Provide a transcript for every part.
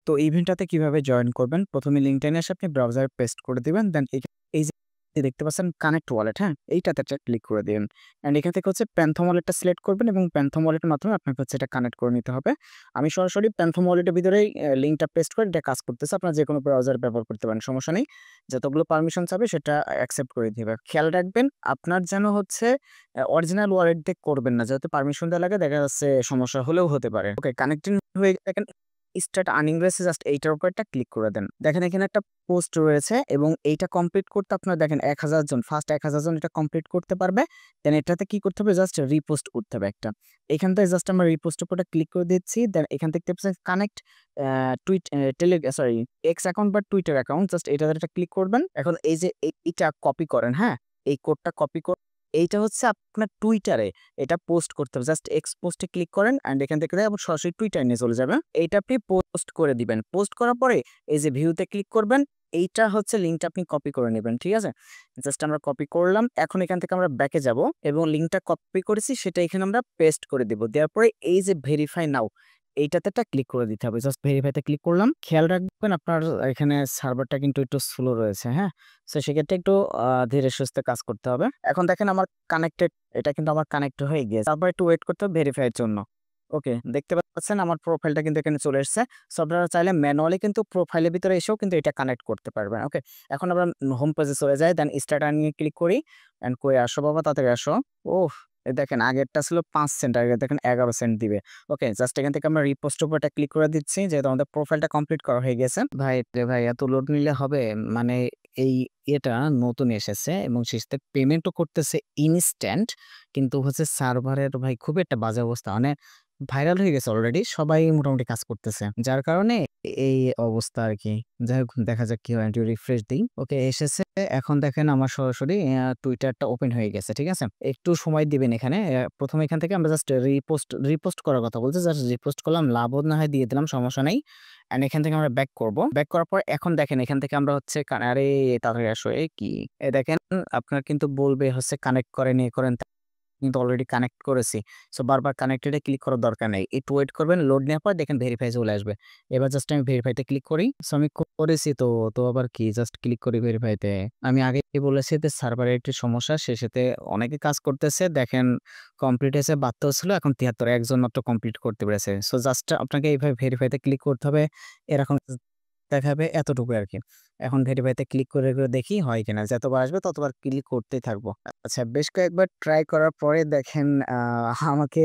তো ইভেন্টটাতে কিভাবে জয়েন করবেন? ১ম এ লিঙ্কটা নিয়ে এসে আপনি ব্রাউজারে পেস্ট করে দিবেন। দেন এই যে দেখতে পাচ্ছেন কানেক্ট ওয়ালেট, হ্যাঁ? এইটাতে একটা ক্লিক করে দিবেন। অ্যান্ড এখান থেকে হচ্ছে প্যান্থম ওয়ালেটটা সিলেক্ট করবেন এবং প্যান্থম ওয়ালেটের মাধ্যমে আপনাকে হচ্ছে এটা কানেক্ট করে নিতে হবে। আমি সরাসরি প্যান্থম ওয়ালেটের ভিতরেই লিঙ্কটা পেস্ট করে এটা কাজ করতেছে। আপনারা যেকোনো ব্রাউজার ব্যবহার করতে পারেন, সমস্যা নেই। যতগুলো পারমিশন চাবে সেটা অ্যাকসেপ্ট করে দিবে। খেয়াল রাখবেন আপনার যেন হচ্ছে অরিজিনাল ওয়ালেট দিয়ে করবেন না। যেহেতু পারমিশন দেওয়া লাগে দেখা যাচ্ছে সমস্যা হলেও হতে পারে। ওকে, কানেক্টিং হয়ে দেখেন স্টার্ট আর্নিং রয়েছে, জাস্ট এইটার উপর একটা ক্লিক করে দেন। দেখেন এখানে একটা পোস্ট রয়েছে এবং এইটা কমপ্লিট করতে আপনার দেখেন ১,০০০ জন, ফার্স্ট ১,০০০ জন এটা কমপ্লিট করতে পারবে। দেন এটাতে কি করতে হবে? জাস্ট রিপোস্ট করতে হবে একটা। এখান থেকে জাস্ট আমরা রিপোস্টের উপরটা ক্লিক করে দিচ্ছি। দেন এখান থেকে connect tweet sorry x account বা টুইটার অ্যাকাউন্ট, জাস্ট এটাতে একটা ক্লিক করবেন। এখন এই যে এইটা কপি করেন, হ্যাঁ? এই কোডটা কপি এইটা হচ্ছে আপনার টুইটারে এটা পোস্ট করতে হবে। জাস্ট এক্স পোস্টে ক্লিক করেন অ্যান্ড এখান থেকে আবার সরাসরি টুইটার নিয়ে চলে যাবে। এইটা আপনি পোস্ট করে দিবেন। পোস্ট করার পরে এই যে ভিউতে ক্লিক করবেন। এইটা হচ্ছে লিঙ্কটা আপনি কপি করে নিবেন। ঠিক আছে? জাস্ট আমরা কপি করলাম। এখন এখান থেকে আমরা ব্যাকে যাব এবং লিঙ্কটা কপি করেছি সেটা এখানে আমরা পেস্ট করে দিব। দেওয়ার পরে এই যে ভেরিফাই নাও এইটাতে একটা ক্লিক করে দিতে হবে। জাস্ট ভেরিফাইতে ক্লিক করলাম। খেয়াল রাখবেন আপনার এখানে সার্ভারটা কিন্তু একটু স্লো রয়েছে, হ্যাঁ? সো সেক্ষেত্রে একটু ধীরে সুস্থে কাজ করতে হবে। এখন দেখেন আমার কানেক্টেড, এটা কিন্তু আমার কানেক্ট হয়ে গিয়েছে। তারপর একটু ওয়েট করতে হবে ভেরিফাই এর জন্য। ওকে, দেখতে পাচ্ছেন আমার প্রোফাইলটা কিন্তু এখানে চলে এসেছে। সো আপনারা চাইলে ম্যানুয়ালি কিন্তু প্রোফাইলের ভিতরে এসেও কিন্তু এটা কানেক্ট করতে পারবেন। ওকে, এখন আমরা হোম পেজে চলে যাই। দেন স্টার্ট আর্নিং এ ক্লিক করি। অ্যান্ড কই আসো বাবা তাড়াতাড়ি আসো। ওহ! এই দেখেন আগেরটা ছিল ৫ সেন্ট, আর দেখেন ১১ সেন্ট দিবে। ওকে, জাস্ট এখান থেকে আমরা রিপোস্ট এর উপর একটা ক্লিক করে দিচ্ছি যেহেতু আমাদের প্রোফাইলটা কমপ্লিট করা হয়ে গেছে। ভাই রে ভাই এত লোড নিলে হবে? মানে এই ইয়েটা নতুন এসেছে এবং শেষে পেমেন্টও করতেছে ইনস্ট্যান্ট। কিন্তু হচ্ছে সার্ভারের ভাই খুবই একটা বাজে অবস্থা। মানে ভাইরাল হয়ে গেছে অলরেডি। সবাই মোটামুটি কাজ করতেছে। যার কারণে এই অবস্থা আরকি। যাই হোক দেখা যাক কি হয়। একটু রিফ্রেশ দেই। ওকে, এসেছে। এখন দেখেন আমার সরাসরি টুইটারটা ওপেন হয়ে গেছে। ঠিক আছে? একটু সময় দিবেন এখানে। ১ম এখান থেকে আমরা জাস্ট রিপোস্ট করার কথা বলছি। জাস্ট রিপোস্ট করলাম। লাভও না হয় দিয়ে দিলাম, সমস্যা নাই। অ্যান্ড এখান থেকে আমরা ব্যাক করব। ব্যাক করার পর এখন দেখেন এখান থেকে আমরা হচ্ছে আরে তাড়াতাড়ি আসো। এ কি? দেখেন আপনার কিন্তু বলবে হচ্ছে কানেক্ট করেন, এ করেন। কিন্তু অলরেডি কানেক্ট করেছি। সো বারবার কানেক্টেড এ ক্লিক করার দরকার নেই। একটু ওয়েট করবেন, লোড নেওয়ার পর দেখেন ভেরিফাই চলে আসবে। এবার জাস্ট আমি ভেরিফাইতে ক্লিক করি। সো আমি করেছি তো, আবার কি? জাস্ট ক্লিক করি ভেরিফাইতে। আমি আগেই বলেছি যে সার্ভারের একটি সমস্যা, সেটাতে অনেকে কাজ করতেছে। দেখেন কমপ্লিট হয়েছে ৭২ ছিল, এখন ৭৩ একজন মাত্র কমপ্লিট করতে পেরেছে। সো জাস্ট আপনাকে এইভাবে ভেরিফাইতে ক্লিক করতে হবে। এরকম দেখাবে এতটুকুই আরকি। এখন ভেরিফাইতে ক্লিক করে দেখি হয় কিনা। যতবার আসবে ততবার ক্লিক করতেই থাকবো। আচ্ছা, বেশ কয়েকবার ট্রাই করার পরে দেখেন আমাকে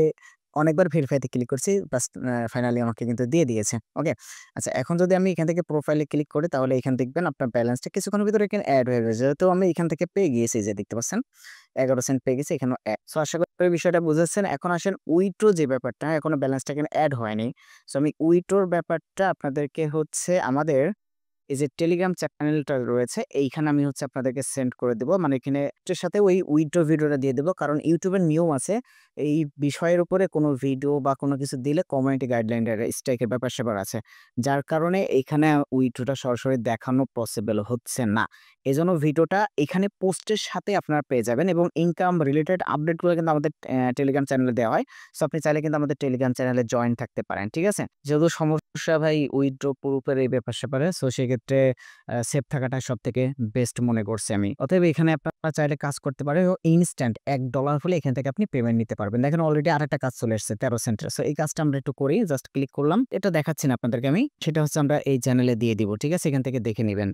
অনেকবার ভেরিফাইতে ক্লিক করছি। বাস ফাইনালি আমাকে কিন্তু দিয়ে দিয়েছে। ওকে? আচ্ছা, এখন যদি আমি এখান থেকে প্রোফাইলে ক্লিক করি তাহলে এখানে দেখবেন আপনার ব্যালেন্সটা কিছুক্ষণের ভিতরে এখানে এড হয়ে যাবে। যেহেতু আমি এখান থেকে পেয়ে গিয়েছি, যে দেখতে পাচ্ছেন ১১ সেন্ট পেয়ে গেছি, এখানেও এড। সো আশা করি বিষয়টা বুঝেছেন। এখন আসেন উইথড্র যে ব্যাপারটা, এখনো ব্যালেন্সটা এখানে এড হয়নি। সো আমি উইথড্রর ব্যাপারটা আপনাদেরকে হচ্ছে আমাদের এই যে টেলিগ্রাম চ্যানেলটা রয়েছে এইখানে আমি হচ্ছে আপনাদেরকে সেন্ড করে দেব। মানে এখানে এটার সাথে ওই উইথড্র ভিডিওটা দিয়ে দেব। কারণ YouTube এর নিয়ম আছে এই বিষয়ের উপরে কোনো ভিডিও বা কোনো কিছু দিলে কমিউনিটি গাইডলাইন এর স্ট্রাইকের ব্যাপার-স্যাপার আছে। যার কারণে এইখানে উইথড্রটা সরাসরি দেখানো পসিবল হচ্ছে না। এজন্য ভিডিওটা এখানে পোস্টের সাথে আপনারা পেয়ে যাবেন এবং ইনকাম রিলেটেড আপডেটগুলো কিন্তু আমাদের টেলিগ্রাম চ্যানেলে দেওয়া হয়। সো আপনি চাইলে কিন্তু আমাদের টেলিগ্রাম চ্যানেলে জয়েন থাকতে পারেন। ঠিক আছে? যেহেতু সমস্যা ভাই উইথড্র প্রুফের এই ব্যাপার-স্যাপারে, সো সেক্ষেত্রে সেফ থাকাটা সবথেকে বেস্ট মনে করছি আমি। অতএব এখানে আপনারা চাইলে কাজ করতে পারেন এবং ইনস্ট্যান্ট $১ হলে এখান থেকে আপনি পেমেন্ট নিতে পারবেন। দেখেন অলরেডি আরেকটা কাজ চলে এসেছে ১৩ সেন্টের। সো এই কাজটা আমরা একটু করি। জাস্ট ক্লিক করলাম। এটা দেখাচ্ছি না আপনাদেরকে আমি। সেটা হচ্ছে আমরা এই চ্যানেলে দিয়ে দিব। ঠিক আছে? এখান থেকে দেখে নিবেন।